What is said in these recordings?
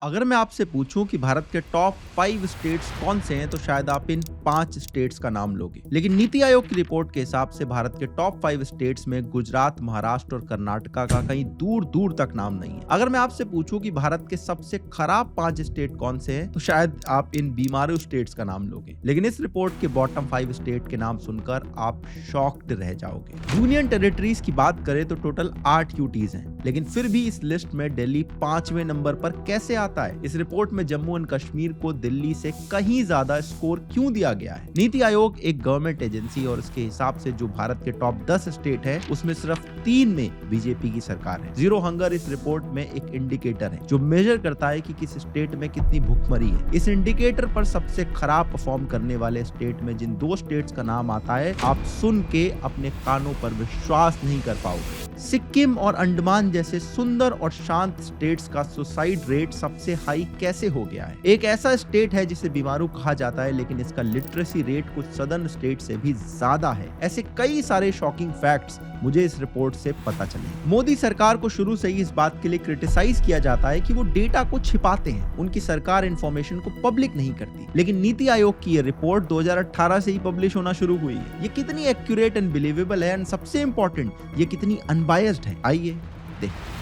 अगर मैं आपसे पूछूं कि भारत के टॉप 5 स्टेट्स कौन से हैं तो शायद आप इन 5 स्टेट्स का नाम लोगे। लेकिन नीति आयोग की रिपोर्ट के हिसाब से भारत के टॉप 5 स्टेट्स में गुजरात, महाराष्ट्र और कर्नाटका का कहीं दूर दूर तक नाम नहीं है। अगर मैं आपसे पूछूं कि भारत के सबसे खराब 5 स्टेट कौन से हैं तो शायद आप इन बीमारू स्टेट्स का नाम लोगे। लेकिन इस रिपोर्ट के बॉटम 5 स्टेट के नाम सुनकर आप शॉक्ड रह जाओगे। यूनियन टेरिटरीज की बात करें तो टोटल 8 यूटीज हैं, लेकिन फिर भी इस लिस्ट में दिल्ली 5वें नंबर पर कैसे आता है? इस रिपोर्ट में जम्मू एंड कश्मीर को दिल्ली से कहीं ज्यादा स्कोर क्यों दिया गया है? नीति आयोग एक गवर्नमेंट एजेंसी और इसके हिसाब से जो भारत के टॉप 10 स्टेट है उसमें सिर्फ 3 में बीजेपी की सरकार है। जीरो हंगर इस रिपोर्ट में एक इंडिकेटर है जो मेजर करता है कि किस स्टेट में कितनी भुखमरी है। इस इंडिकेटर पर सबसे खराब परफॉर्म करने वाले स्टेट में जिन 2 स्टेट्स का नाम आता है, आप सुन के अपने कानों पर विश्वास नहीं कर पाओगे। सिक्किम और अंडमान जैसे सुंदर और शांत स्टेट्स का सुसाइड रेट सबसे हाई कैसे हो गया है? एक ऐसा स्टेट है जिसे बीमारू कहा जाता है, लेकिन इसका लिटरेसी रेट कुछ सदर्न स्टेट से भी ज्यादा है। ऐसे कई सारे शॉकिंग फैक्ट्स मुझे इस रिपोर्ट से पता चले। मोदी सरकार को शुरू से ही इस बात के लिए क्रिटिसाइज किया जाता है कि वो डेटा को छिपाते हैं, उनकी सरकार इंफॉर्मेशन को पब्लिक नहीं करती। लेकिन नीति आयोग की ये रिपोर्ट 2018 से ही पब्लिश होना शुरू हुई है। ये कितनी एक्यूरेट एंड बिलीवेबल है, एंड सबसे इंपॉर्टेंट ये कितनी अनबायस्ड है, आइए देखते।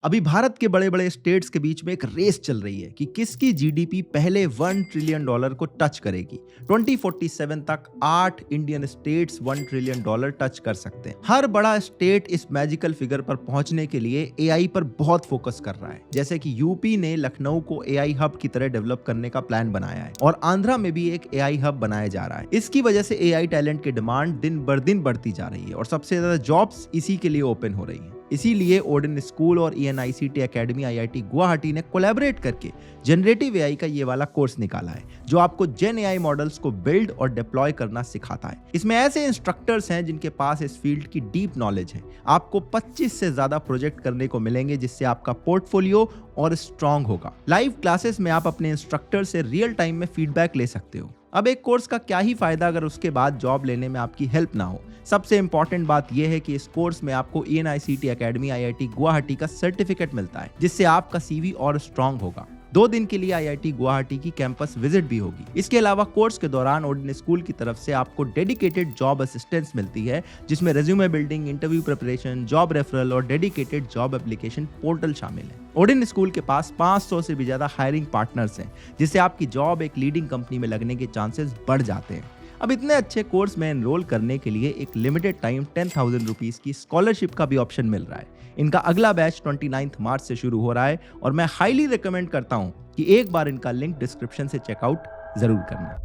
अभी भारत के बड़े बड़े स्टेट्स के बीच में एक रेस चल रही है कि किसकी जीडीपी पहले $1 ट्रिलियन को टच करेगी। 2047 तक 8 इंडियन स्टेट्स $1 ट्रिलियन टच कर सकते हैं। हर बड़ा स्टेट इस मैजिकल फिगर पर पहुंचने के लिए एआई पर बहुत फोकस कर रहा है। जैसे कि यूपी ने लखनऊ को एआई हब की तरह डेवलप करने का प्लान बनाया है और आंध्रा में भी एक एआई हब बनाया जा रहा है। इसकी वजह से एआई टैलेंट की डिमांड दिन बर दिन बढ़ती जा रही है और सबसे ज्यादा जॉब्स इसी के लिए ओपन हो रही है। इसीलिए ओडिन स्कूल और ENICT एकेडमी IIT गुवाहाटी ने कोलैबोरेट करके जनरेटिव एआई का ये वाला कोर्स निकाला है जो आपको जेन एआई मॉडल्स को बिल्ड और डिप्लॉय करना सिखाता है। इसमें ऐसे इंस्ट्रक्टर्स हैं जिनके पास इस फील्ड की डीप नॉलेज है। आपको 25 से ज्यादा प्रोजेक्ट करने को मिलेंगे जिससे आपका पोर्टफोलियो और स्ट्रांग होगा। लाइव क्लासेस में आप अपने इंस्ट्रक्टर से रियल टाइम में फीडबैक ले सकते हो। अब एक कोर्स का क्या ही फायदा अगर उसके बाद जॉब लेने में आपकी हेल्प ना हो। सबसे इंपॉर्टेंट बात यह है कि इस कोर्स में आपको ENICT एकेडमी IIT गुवाहाटी का सर्टिफिकेट मिलता है जिससे आपका CV और स्ट्रांग होगा। 2 दिन के लिए IIT गुवाहाटी की कैंपस विजिट भी होगी। इसके अलावा कोर्स के दौरान ओडिन स्कूल की तरफ से आपको डेडिकेटेड जॉब असिस्टेंस मिलती है जिसमें resume building, interview preparation, job referral और डेडिकेटेड जॉब एप्लीकेशन पोर्टल शामिल है। ओडिन स्कूल के पास 500 से भी ज्यादा हायरिंग पार्टनर्स हैं जिससे आपकी जॉब एक लीडिंग कंपनी में लगने के चांसेस बढ़ जाते हैं। अब इतने अच्छे कोर्स में एनरोल करने के लिए एक लिमिटेड टाइम 10,000 रुपीज की स्कॉलरशिप का भी ऑप्शन मिल रहा है। इनका अगला बैच 29 मार्च से शुरू हो रहा है और मैं हाईली रिकमेंड करता हूं कि एक बार इनका लिंक डिस्क्रिप्शन से चेकआउट जरूर करना।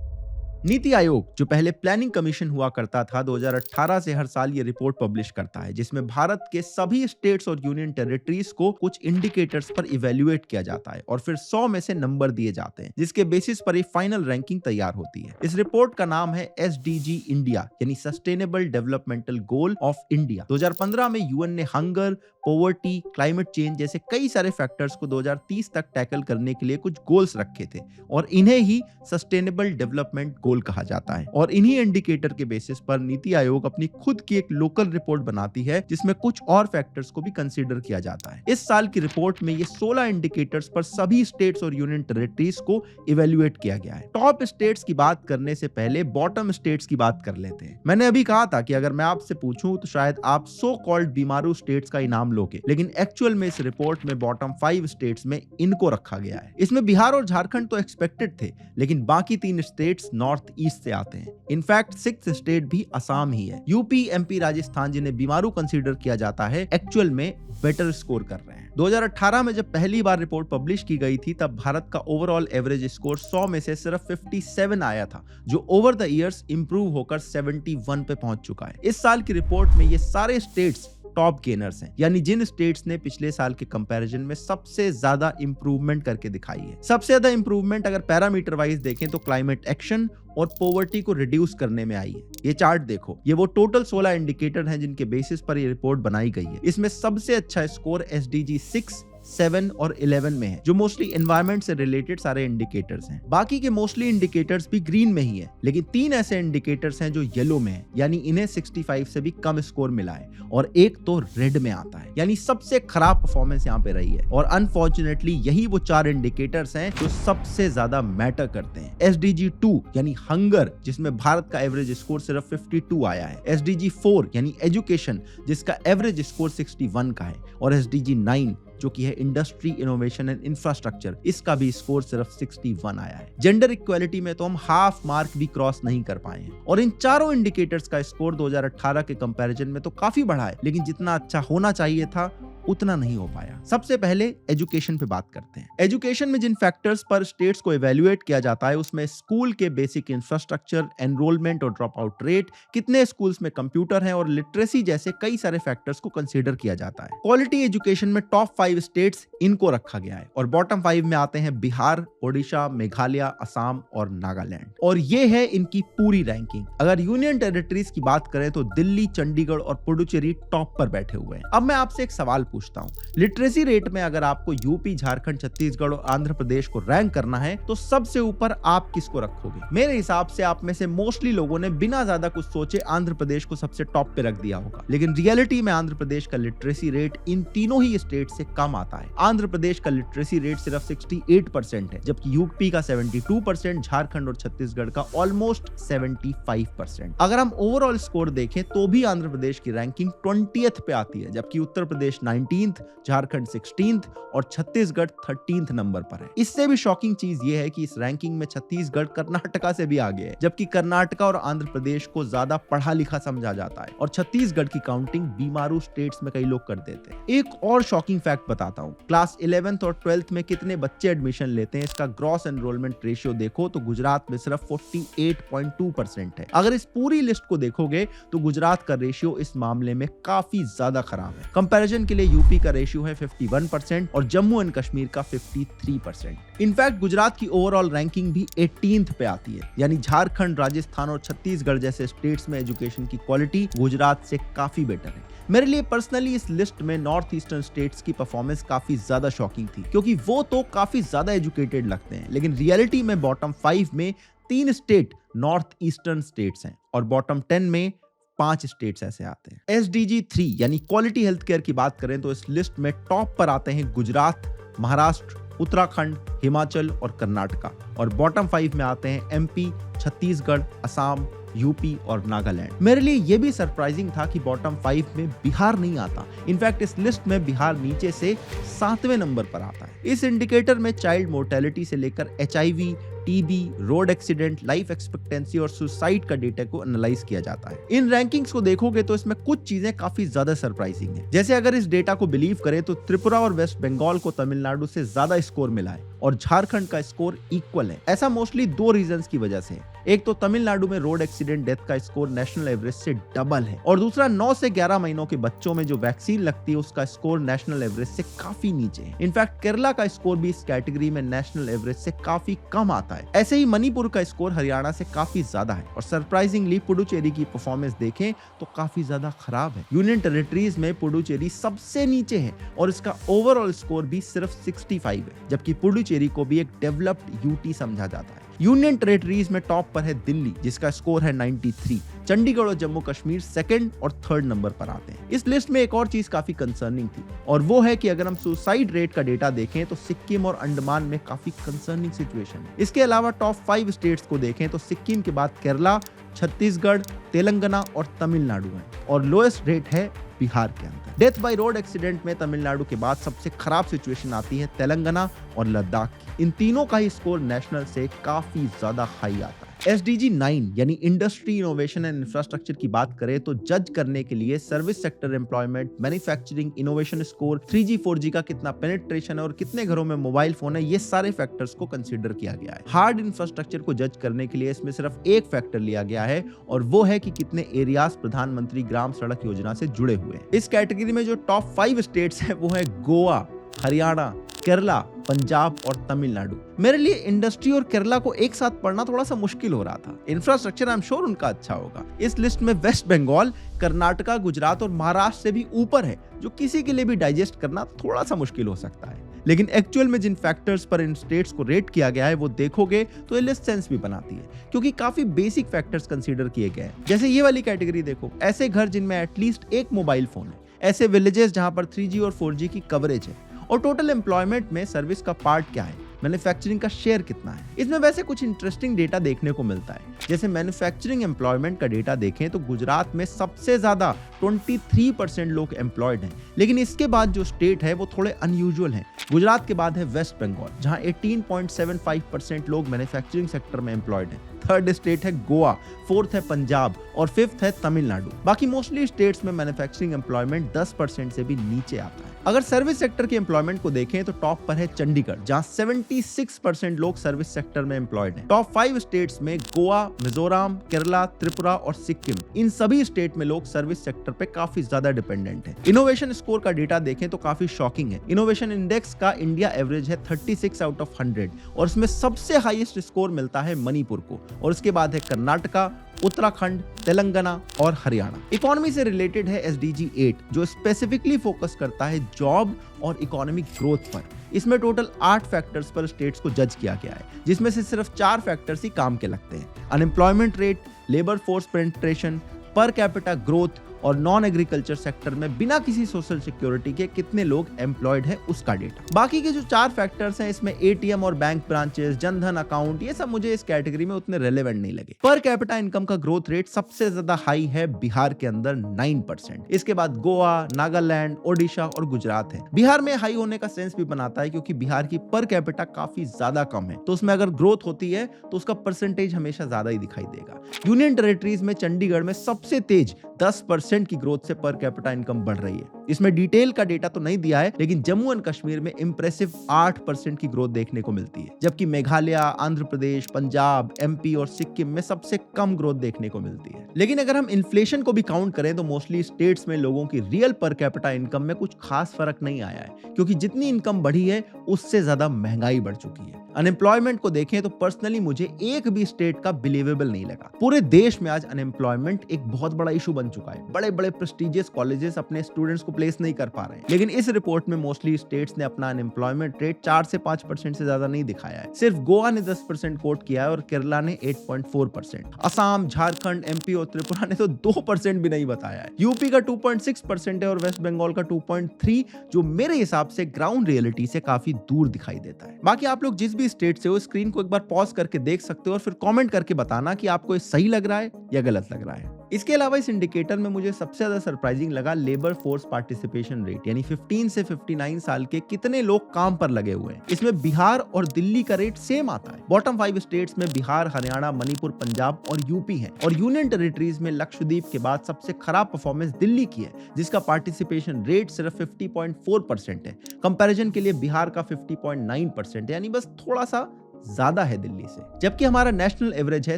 नीति आयोग जो पहले प्लानिंग कमीशन हुआ करता था, 2018 से हर साल ये रिपोर्ट पब्लिश करता है जिसमें भारत के सभी स्टेट्स और यूनियन टेरिटरीज को कुछ इंडिकेटर्स पर इवेल्युएट किया जाता है और फिर 100 में से नंबर दिए जाते हैं जिसके बेसिस पर एक फाइनल रैंकिंग तैयार होती है। इस रिपोर्ट का नाम है SDG इंडिया यानी sustainable developmental goal of India. 2015 में यूएन ने हंगर, पॉवर्टी, क्लाइमेट चेंज जैसे कई सारे फैक्टर्स को 2030 तक टैकल करने के लिए कुछ गोल्स रखे थे और इन्हें ही सस्टेनेबल डेवलपमेंट गोल कहा जाता है। और इन्हीं इंडिकेटर के बेसिस पर नीति आयोग अपनी खुद की एक लोकल रिपोर्ट बनाती है जिसमें कुछ और फैक्टर्स को भी कंसीडर किया जाता है। इस साल की रिपोर्ट में ये 16 इंडिकेटर्स पर सभी स्टेट्स और यूनियन टेरिटरीज को इवेल्युएट किया गया है। टॉप स्टेट्स की बात करने से पहले बॉटम स्टेट्स की बात कर लेते हैं। मैंने अभी कहा था कि अगर मैं आपसे पूछूं तो शायद आप सो कॉल्ड बीमारू स्टेट्स का इनाम लोगे, लेकिन एक्चुअल में इस रिपोर्ट में बॉटम 5 स्टेट्स में इनको रखा गया है। इसमें बिहार और झारखंड तो एक्सपेक्टेड थे, लेकिन बाकी 3 स्टेट्स नॉर्थ ईस्ट से आते हैं। इनफैक्ट 6th स्टेट भी असम ही है। यूपी, MP, राजस्थान जिन्हें बीमारू कंसीडर किया जाता है, एक्चुअल में बेटर स्कोर कर रहे हैं। 2018 में जब पहली बार रिपोर्ट पब्लिश की गई थी तब भारत का ओवरऑल एवरेज स्कोर 100 में से सिर्फ 57 आया था, जो ओवर द ईयर्स इंप्रूव होकर 71 पे पहुंच चुका है। इस साल की रिपोर्ट में ये सारे स्टेट्स टॉप गेनर्स हैं, यानी जिन स्टेट्स ने पिछले साल के कंपैरिजन में सबसे ज्यादा इंप्रूवमेंट करके दिखाई है। सबसे ज्यादा इंप्रूवमेंट अगर पैरामीटर वाइज देखें तो क्लाइमेट एक्शन और पॉवर्टी को रिड्यूस करने में आई है। ये चार्ट देखो, ये वो टोटल 16 इंडिकेटर हैं जिनके बेसिस पर ये रिपोर्ट बनाई गई है। इसमें सबसे अच्छा स्कोर SDG 6, 7 और 11 में है, जो मोस्टली एनवायरमेंट से रिलेटेड सारे इंडिकेटर्स हैं। बाकी के मोस्टली इंडिकेटर्स भी ग्रीन में ही है, लेकिन 3 ऐसे इंडिकेटर्स हैं जो येलो में है, यानी इन्हें 65 से भी कम स्कोर मिला है, और एक तो रेड में आता है, यानी सबसे खराब परफॉर्मेंस यहाँ पे रही है। और अनफॉर्चुनेटली यही वो 4 इंडिकेटर्स हैं जो सबसे ज्यादा मैटर करते हैं। SDG 2 यानी हंगर, जिसमें भारत का एवरेज स्कोर सिर्फ 52 आया है, SDG 4 यानी एजुकेशन, जिसका एवरेज स्कोर 61 का है, और SDG 9 जो कि है इंडस्ट्री, इनोवेशन एंड इंफ्रास्ट्रक्चर, इसका भी स्कोर सिर्फ 61 आया है। जेंडर इक्वालिटी में तो हम हाफ मार्क भी क्रॉस नहीं कर पाए हैं, और इन चारों इंडिकेटर्स का स्कोर 2018 के कंपैरिजन में तो काफी बढ़ा है, लेकिन जितना अच्छा होना चाहिए था उतना नहीं हो पाया। सबसे पहले एजुकेशन पे बात करते हैं। एजुकेशन में जिन फैक्टर्स पर स्टेट्स को इवैल्यूएट किया जाता है, उसमें स्कूल के बेसिक इंफ्रास्ट्रक्चर, एनरोलमेंट और ड्रॉप आउट रेट, कितने स्कूल्स में कंप्यूटर हैं, और लिटरेसी जैसे कई सारे फैक्टर्स को कंसीडर किया जाता है। क्वालिटी एजुकेशन में टॉप 5 स्टेट्स इनको रखा गया है, और बॉटम 5 में आते हैं बिहार, ओडिशा, मेघालय, असम और नागालैंड, और ये है इनकी पूरी रैंकिंग। अगर यूनियन टेरिटरीज की बात करें तो दिल्ली, चंडीगढ़ और पुडुचेरी टॉप पर बैठे हुए हैं। अब मैं आपसे एक सवाल पूछता हूं, लिटरेसी रेट में अगर आपको यूपी, झारखंड, छत्तीसगढ़ और आंध्र प्रदेश को रैंक करना है तो सबसे ऊपर आप किसको रखोगे? मेरे हिसाब से आप में से मोस्टली लोगों ने बिना ज्यादा कुछ सोचे आंध्र प्रदेश को सबसे टॉप पे रख दिया होगा, लेकिन रियलिटी में आंध्र प्रदेश का लिटरेसी रेट इन तीनों ही स्टेट से कम आता है। आंध्र प्रदेश का लिटरेसी रेट सिर्फ 68% है, जबकि यूपी का 72%, झारखंड और छत्तीसगढ़ का ऑलमोस्ट 75%। अगर हम ओवरऑल स्कोर देखें तो भी आंध्र प्रदेश की रैंकिंग 20th पे आती है, जबकि उत्तर प्रदेश 19th, झारखंड 16th और छत्तीसगढ़ 13th नंबर पर है। इससे भी शॉकिंग चीज यह है कि इस रैंकिंग में छत्तीसगढ़ कर्नाटका से भी आगे है, जबकि कर्नाटका और आंध्र प्रदेश को ज्यादा पढ़ा लिखा समझा जाता है, और छत्तीसगढ़ की काउंटिंग बीमारू स्टेट्स में कई लोग कर देते हैं। एक और शॉकिंग फैक्ट बताता हूं, क्लास 11th और 12th में कितने बच्चे एडमिशन लेते हैं, इसका ग्रॉस एनरोलमेंट रेशियो देखो तो गुजरात में सिर्फ 48.2% है। अगर इस पूरी लिस्ट को देखोगे तो गुजरात का रेशियो इस मामले में काफी ज्यादा खराब है। कंपैरिजन के लिए यूपी का रेशियो है 51% और जम्मू एंड कश्मीर का 53%। इनफैक्ट गुजरात की ओवरऑल रैंकिंग भी 18th पे आती है, यानी झारखंड, राजस्थान और छत्तीसगढ़ जैसे स्टेट्स में एजुकेशन की क्वालिटी गुजरात से काफी बेटर है। मेरे लिए पर्सनली इस लिस्ट में नॉर्थ ईस्टर्न स्टेट्स की परफॉर्मेंस काफी ज्यादा शॉकिंग थी, क्योंकि वो तो काफी ज्यादा एजुकेटेड लगते हैं, लेकिन रियलिटी में बॉटम 5 में 3 स्टेट नॉर्थ ईस्टर्न स्टेट्स हैं, और बॉटम 10 में 5 स्टेट्स ऐसे आते हैं। SDG 3 यानी क्वालिटी हेल्थ केयर की बात करें तो इस लिस्ट में टॉप पर आते हैं गुजरात, महाराष्ट्र, उत्तराखंड, हिमाचल और कर्नाटका, और बॉटम 5 में आते हैं MP, छत्तीसगढ़, असम, यूपी और नागालैंड। मेरे लिए यह भी सरप्राइजिंग था कि बॉटम 5 में बिहार नहीं आता। इनफैक्ट इस लिस्ट में बिहार नीचे से 7वें नंबर पर आता है। इस इंडिकेटर में चाइल्ड मोर्टेलिटी से लेकर HIV, TB, road accident, life expectancy और सुसाइड का डेटा को एनालाइज किया जाता है। इन रैंकिंग्स को देखोगे तो इसमें कुछ चीजें काफी ज्यादा सरप्राइजिंग है। जैसे अगर इस डेटा को बिलीव करें तो त्रिपुरा और वेस्ट बंगाल को तमिलनाडु से ज्यादा स्कोर मिला है, और झारखंड का स्कोर इक्वल है। ऐसा मोस्टली 2 रीजंस की वजह से है। एक तो तमिलनाडु में रोड एक्सीडेंट डेथ का स्कोर नेशनल एवरेज से डबल है, और दूसरा 9 से 11 महीनों के बच्चों में जो वैक्सीन लगती है उसका स्कोर नेशनल एवरेज से काफी नीचे है। इनफैक्ट केरला का स्कोर भी इस कैटेगरी में नेशनल एवरेज से काफी कम आता है। ऐसे ही मणिपुर का स्कोर हरियाणा से काफी ज्यादा है, और सरप्राइजिंगली पुडुचेरी की परफॉर्मेंस देखें तो काफी ज्यादा खराब है। यूनियन टेरिटरीज में पुडुचेरी सबसे नीचे है, और इसका ओवरऑल स्कोर भी सिर्फ 65 है, जबकि पुडुचेरी को भी एक डेवलप्ड यूटी समझा जाता है। यूनियन टेरिटरीज में टॉप पर है दिल्ली, जिसका स्कोर है 93। चंडीगढ़ और जम्मू कश्मीर 2nd और 3rd नंबर पर आते हैं। इस लिस्ट में एक और चीज काफी कंसर्निंग थी, और वो है कि अगर हम सुसाइड रेट का डेटा देखें तो सिक्किम और अंडमान में काफी कंसर्निंग सिचुएशन है। इसके अलावा टॉप 5 स्टेट्स को देखें तो सिक्किम के बाद केरला, छत्तीसगढ़, तेलंगाना और तमिलनाडु है, और लोएस्ट रेट है बिहार के अंदर। डेथ बाय रोड एक्सीडेंट में तमिलनाडु के बाद सबसे खराब सिचुएशन आती है तेलंगाना और लद्दाख की। इन तीनों का ही स्कोर नेशनल से काफी ज्यादा हाई आता है। SDG 9 यानी इंडस्ट्री, इनोवेशन एंड इंफ्रास्ट्रक्चर की बात करें तो जज करने के लिए service sector employment, manufacturing, innovation score, 3G 4G का कितना पेनिट्रेशन है और कितने घरों में मोबाइल फोन है, ये सारे फैक्टर्स को कंसीडर किया गया है। हार्ड इंफ्रास्ट्रक्चर को जज करने के लिए इसमें सिर्फ एक फैक्टर लिया गया है, और वो है कि कितने एरियाज प्रधानमंत्री ग्राम सड़क योजना से जुड़े हुए हैं। इस कैटेगरी में जो टॉप 5 स्टेट्स है वो है गोवा, हरियाणा, केरला, पंजाब और तमिलनाडु। मेरे लिए इंडस्ट्री और केरला को एक साथ पढ़ना थोड़ा सा मुश्किल हो रहा था। इंफ्रास्ट्रक्चर आई एम श्योर उनका अच्छा होगा। इस लिस्ट में वेस्ट बंगाल, कर्नाटका, गुजरात और महाराष्ट्र से भी ऊपर है, जो किसी के लिए भी डाइजेस्ट करना थोड़ा सा मुश्किल हो सकता है। लेकिन एक्चुअल में जिन फैक्टर्स पर इन स्टेट्स को रेट किया गया है वो देखोगे तो ये लिस्ट सेंस भी बनाती है, क्योंकि काफी बेसिक फैक्टर्स कंसीडर किए गए हैं। जैसे ये वाली कैटेगरी देखो, ऐसे घर जिनमें एटलीस्ट एक मोबाइल फोन है, ऐसे विलेजेस जहां पर 3G और 4G की कवरेज है, और टोटल एम्प्लॉयमेंट में सर्विस का पार्ट क्या है, मैन्युफैक्चरिंग का शेयर कितना है। इसमें वैसे कुछ इंटरेस्टिंग डेटा देखने को मिलता है। जैसे मैन्युफैक्चरिंग एम्प्लॉयमेंट का डेटा देखें तो गुजरात में सबसे ज्यादा 23% लोग एम्प्लॉयड हैं, लेकिन इसके बाद जो स्टेट है वो थोड़े अनयूजुअल हैं। गुजरात के बाद है वेस्ट बंगाल, जहां 18.75% लोग मैन्युफैक्चरिंग सेक्टर में एम्प्लॉयड हैं। थर्ड स्टेट है गोवा, फोर्थ है पंजाब और फिफ्थ है तमिलनाडु। बाकी मोस्टली स्टेट्स में मैन्युफैक्चरिंग एम्प्लॉयमेंट 10% से भी नीचे आता है। अगर सर्विस सेक्टर के एम्प्लॉयमेंट को देखें तो टॉप पर है चंडीगढ़, जहां 76% लोग सर्विस सेक्टर में एम्प्लॉयड हैं। टॉप 5 स्टेट्स में गोवा, मिजोरम, केरला, त्रिपुरा और सिक्किम, इन सभी स्टेट में लोग सर्विस सेक्टर पे काफी ज्यादा डिपेंडेंट हैं। इनोवेशन स्कोर का डेटा देखें तो काफी शॉकिंग है। इनोवेशन इंडेक्स का इंडिया एवरेज है 36 आउट ऑफ 100 और इसमें सबसे हाईएस्ट स्कोर मिलता है मणिपुर को, और उसके बाद है कर्नाटका, उत्तराखंड, तेलंगाना और हरियाणा। इकोनॉमी से रिलेटेड है SDG 8, जो स्पेसिफिकली फोकस करता है जॉब और इकोनॉमिक ग्रोथ पर। इसमें टोटल 8 फैक्टर्स पर स्टेट्स को जज किया गया है, जिसमें से सिर्फ 4 फैक्टर्स ही काम के लगते हैं: unemployment rate, labour force penetration, per capita growth और नॉन एग्रीकल्चर सेक्टर में बिना किसी सोशल सिक्योरिटी के कितने लोग एम्प्लॉयड है उसका डेटा। बाकी के जो 4 फैक्टर्स हैं, इसमें ATM और बैंक ब्रांचेस, जनधन अकाउंट, ये सब मुझे इस कैटेगरी में उतने रेलेवेंट नहीं लगे। पर कैपिटा इनकम का ग्रोथ रेट सबसे ज्यादा हाई है बिहार के अंदर 9%। इसके बाद गोवा, नागालैंड, ओडिशा और गुजरात है। बिहार में हाई होने का सेंस भी बनाता है, क्योंकि बिहार की पर कैपिटा काफी ज्यादा कम है, तो उसमें अगर ग्रोथ होती है तो उसका परसेंटेज हमेशा ज्यादा ही दिखाई देगा। यूनियन टेरिटरीज में चंडीगढ़ में सबसे तेज 10% की ग्रोथ से पर कैपिटा इनकम बढ़ रही है। इसमें डिटेल का डेटा तो नहीं दिया है, लेकिन जम्मू एंड कश्मीर में इंप्रेसिव 8% की ग्रोथ देखने को मिलती है, जबकि मेघालय, आंध्र प्रदेश, पंजाब, MP और सिक्किम में सबसे कम ग्रोथ देखने को मिलती है। लेकिन अगर हम इन्फ्लेशन को भी काउंट करें तो मोस्टली स्टेट्स में लोगों की रियल पर कैपिटा इनकम में कुछ खास फर्क नहीं आया है, क्योंकि जितनी इनकम बढ़ी है उससे ज्यादा महंगाई बढ़ चुकी है। अनएम्प्लॉयमेंट को देखें तो पर्सनली मुझे एक भी स्टेट का बिलीवेबल नहीं लगा। पूरे देश में आज अनएम्प्लॉयमेंट एक बहुत बड़ा इशू बन चुका है। बड़े बड़े प्रेस्टिजियस कॉलेजेस अपने स्टूडेंट्स को प्लेस नहीं कर पा रहे हैं, लेकिन इस रिपोर्ट में मोस्टली स्टेट्स ने अपना अनएम्प्लॉयमेंट रेट 4 से 5% से ज्यादा नहीं दिखाया है। सिर्फ गोवा ने 10% कोट किया है और केरला ने 8.4%। असम, झारखंड, MP और त्रिपुरा ने तो 2% भी नहीं बताया है। यूपी का 2.6% है और वेस्ट बंगाल का 2.3%, जो मेरे हिसाब से ग्राउंड रियलिटी से काफी दूर दिखाई देता है। बाकी आप लोग जिस भी स्टेट से हो, स्क्रीन को एक बार पॉज करके देख सकते हो और फिर कमेंट करके बताना कि आपको ये सही लग रहा है या गलत लग रहा है। इसके अलावा इस इंडिकेटर में मुझे सबसे ज्यादा सरप्राइजिंग लगा लेबर फोर्स पार्टिसिपेशन रेट, यानी 15 से 59 साल के कितने लोग काम पर लगे हुए हैं। इसमें बिहार और दिल्ली का रेट सेम आता है। बॉटम 5 स्टेट्स में बिहार, हरियाणा, मणिपुर, पंजाब और यूपी है, और यूनियन टेरिटरीज में लक्षद्वीप के बाद सबसे खराब परफॉर्मेंस दिल्ली की है, जिसका पार्टिसिपेशन रेट सिर्फ 50.4% है। कंपैरिजन के लिए बिहार का 50.9% है, यानी बस थोड़ा सा ज्यादा है दिल्ली से, जबकि हमारा नेशनल एवरेज है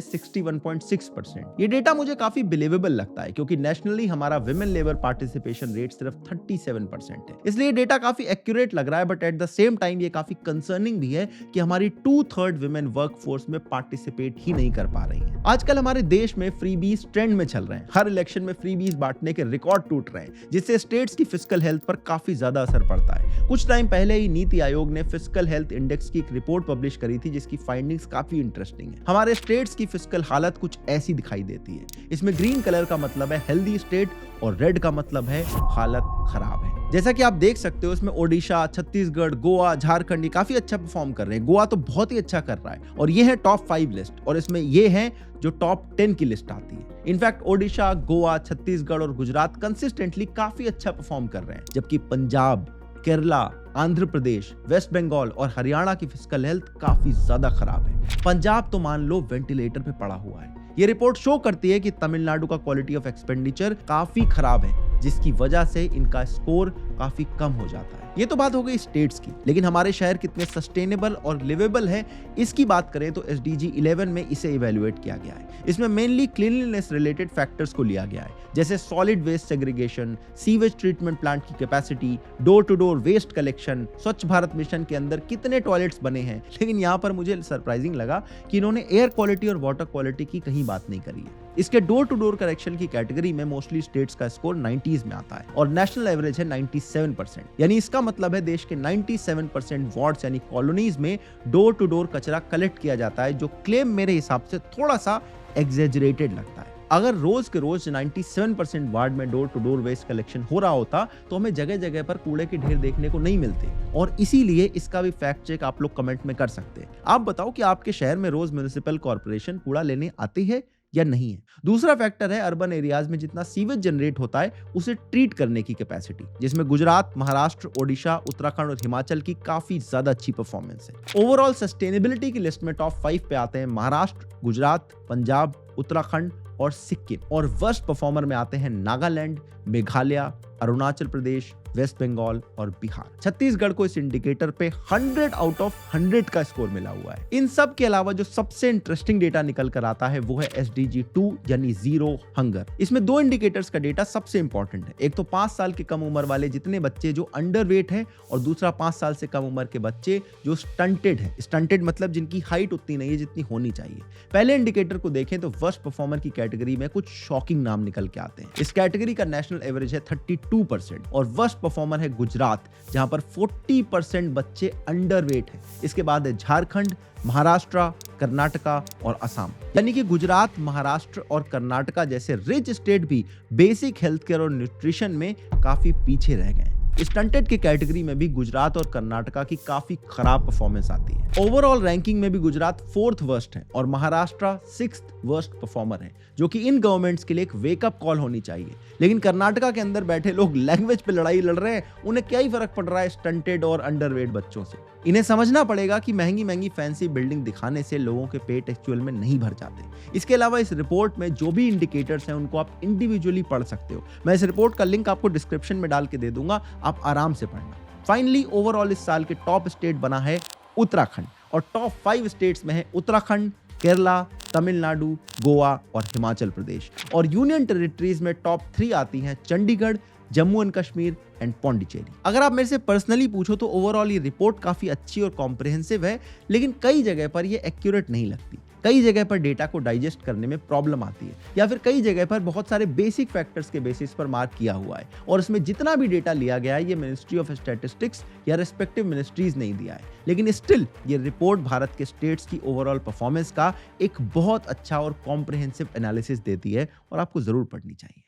61.6%। ये डेटा मुझे काफी बिलीवेबल लगता है, क्योंकि नेशनली हमारा विमेन लेबर पार्टिसिपेशन रेट सिर्फ 37% है। इसलिए डेटा काफी एक्यूरेट लग रहा है, but at the same time ये काफी कंसर्निंग भी है कि हमारी 2/3 विमेन वर्क फोर्स में पार्टिसिपेट ही नहीं कर पा रही है। आजकल हमारे देश में फ्रीबीज ट्रेंड में चल रहे हैं। हर इलेक्शन में फ्रीबीज बांटने के रिकॉर्ड टूट रहे हैं, जिससे स्टेट्स की फिस्कल हेल्थ पर काफी ज्यादा असर पड़ता है। कुछ टाइम पहले ही नीति आयोग ने फिस्कल हेल्थ इंडेक्स की एक रिपोर्ट पब्लिश करी थी, जिसकी फाइंडिंग्स काफी इंटरेस्टिंग है। हमारे स्टेट्स की फिस्कल हालत कुछ ऐसी दिखाई देती है। इसमें ग्रीन कलर का मतलब है हेल्दी स्टेट और रेड का मतलब है हालत खराब है। जैसा कि आप देख सकते हो, इसमें ओडिशा, छत्तीसगढ़, गोवा, झारखंड ये काफी अच्छा परफॉर्म कर रहे हैं। गोवा तो बहुत ही अच्छा कर रहा है, और ये है टॉप 5 लिस्ट, और इसमें ये है जो टॉप 10 की लिस्ट आती है। इनफैक्ट ओडिशा, गोवा, छत्तीसगढ़ और गुजरात कंसिस्टेंटली काफी अच्छा परफॉर्म कर रहे हैं, जबकि पंजाब, केरला, आंध्र प्रदेश, वेस्ट बंगाल और हरियाणा की फिस्कल हेल्थ काफी ज्यादा खराब है। पंजाब तो मान लो वेंटिलेटर पे पड़ा हुआ है। ये रिपोर्ट शो करती है कि तमिलनाडु का क्वालिटी ऑफ एक्सपेंडिचर काफी खराब है, जिसकी वजह से इनका स्कोर काफी कम हो जाता है। ये तो बात हो गई स्टेट्स की, लेकिन हमारे शहर कितने सस्टेनेबल और लिवेबल है इसकी बात करें तो SDG 11 में इसे इवेल्युएट किया गया है। इसमें मेनली क्लीनलीनेस रिलेटेड फैक्टर्स को लिया गया है, जैसे solid waste segregation, sewage treatment plant की capacity, door to door waste collection, Swachh Bharat mission के अंदर कितने टॉयलेट्स बने हैं। लेकिन यहाँ पर मुझे सरप्राइजिंग लगा कि इन्होंने एयर क्वालिटी और वाटर क्वालिटी की कहीं बात नहीं करी है। इसके डोर टू डोर करेक्शन की कैटेगरी में मोस्टली स्टेट्स का स्कोर 90s में आता है और नेशनल एवरेज है 97%। यानी इसका मतलब है देश के 97% वार्ड्स यानी कॉलोनीज में डोर टू डोर कचरा कलेक्ट किया जाता है, जो क्लेम मेरे हिसाब से थोड़ा सा एग्जेजरेटेड लगता है। अगर रोज के रोज 97% वार्ड में door to door waste collection हो रहा होता तो हमें जगह जगह पर कूड़े के ढेर देखने को नहीं मिलते, और इसीलिए इसका भी फैक्ट चेक आप लोग कमेंट में कर सकते हैं। आप बताओ कि आपके शहर में रोज म्युनिसिपल कॉर्पोरेशन कूड़ा लेने आती है या नहीं है। दूसरा फैक्टर है अर्बन एरियाज में जितना सीवेज जनरेट होता है उसे ट्रीट करने की कैपेसिटी, जिसमें गुजरात, महाराष्ट्र, ओडिशा, उत्तराखंड और हिमाचल की काफी ज्यादा अच्छी परफॉर्मेंस है। ओवरऑल सस्टेनेबिलिटी की लिस्ट में टॉप 5 पे आते हैं महाराष्ट्र, गुजरात, पंजाब, उत्तराखंड और सिक्किम, और वर्स्ट परफॉर्मर में आते हैं नागालैंड, मेघालय, अरुणाचल प्रदेश, वेस्ट बंगाल और बिहार। छत्तीसगढ़ को इस इंडिकेटर पे 100 आउट ऑफ 100 का स्कोर मिला हुआ है। इन सब के अलावा जो सबसे इंटरेस्टिंग डेटा निकल कर आता है वो है SDG 2 यानी जीरो हंगर। इसमें 2 इंडिकेटर्स का डेटा सबसे इंपॉर्टेंट है। एक तो 5 साल के कम उम्र वाले जितने बच्चे जो अंडरवेट हैं, और दूसरा 5 साल से कम उम्र के बच्चे जो स्टंटेड है। स्टंटेड मतलब जिनकी हाइट उतनी नहीं है जितनी होनी चाहिए। पहले इंडिकेटर को देखें तो वर्स्ट परफॉर्मर की कैटेगरी में कुछ शॉकिंग नाम निकल के आते हैं। इस कैटेगरी का नेशनल एवरेज है 32% और वर्स्ट परफॉर्मर है गुजरात, जहां पर 40% बच्चे अंडरवेट हैं। इसके बाद है झारखंड, महाराष्ट्र, कर्नाटका और असम। यानी कि गुजरात, महाराष्ट्र और कर्नाटका जैसे रिच स्टेट भी बेसिक हेल्थ केयर और न्यूट्रिशन में काफी पीछे रह गए। स्टंटेड की कैटेगरी में भी गुजरात और कर्नाटका की काफी खराब परफॉर्मेंस आती है। ओवरऑल रैंकिंग में भी गुजरात 4th वर्स्ट है और महाराष्ट्र 6th वर्स्ट परफॉर्मर है, जो कि इन गवर्नमेंट्स के लिए एक वेकअप कॉल होनी चाहिए। लेकिन कर्नाटका के अंदर बैठे लोग लैंग्वेज पे लड़ाई लड़ रहे हैं, उन्हें क्या ही फर्क पड़ रहा है स्टंटेड और अंडरवेट बच्चों से। इन्हें समझना पड़ेगा कि महंगी महंगी फैंसी बिल्डिंग दिखाने से लोगों के पेट एक्चुअल में नहीं भर जाते। इसके अलावा इस रिपोर्ट में जो भी इंडिकेटर्स हैं उनको आप इंडिविजुअली पढ़ सकते हो। मैं इस रिपोर्ट का लिंक आपको डिस्क्रिप्शन में डाल के दे दूंगा, आप आराम से पढ़ना। फाइनली ओवरऑल इस साल के टॉप स्टेट बना है उत्तराखंड, और टॉप 5 स्टेट्स में है उत्तराखंड, केरला, तमिलनाडु, गोवा और हिमाचल प्रदेश। और यूनियन टेरिटरीज में टॉप 3 आती हैं चंडीगढ़, जम्मू एंड कश्मीर एंड पौंडीचेरी। अगर आप मेरे से पर्सनली पूछो तो ओवरऑल ये रिपोर्ट काफी अच्छी और कॉम्प्रिहेंसिव है, लेकिन कई जगह पर ये एक्यूरेट नहीं लगती। कई जगह पर डेटा को डाइजेस्ट करने में प्रॉब्लम आती है, या फिर कई जगह पर बहुत सारे बेसिक फैक्टर्स के बेसिस पर मार्क किया हुआ है, और इसमें जितना भी डेटा लिया गया है ये मिनिस्ट्री ऑफ स्टैटिस्टिक्स या रेस्पेक्टिव मिनिस्ट्रीज नहीं दिया है। लेकिन स्टिल ये रिपोर्ट भारत के स्टेट्स की ओवरऑल परफॉर्मेंस का एक बहुत अच्छा और कॉम्प्रिहेंसिव एनालिसिस देती है, और आपको जरूर पढ़नी चाहिए।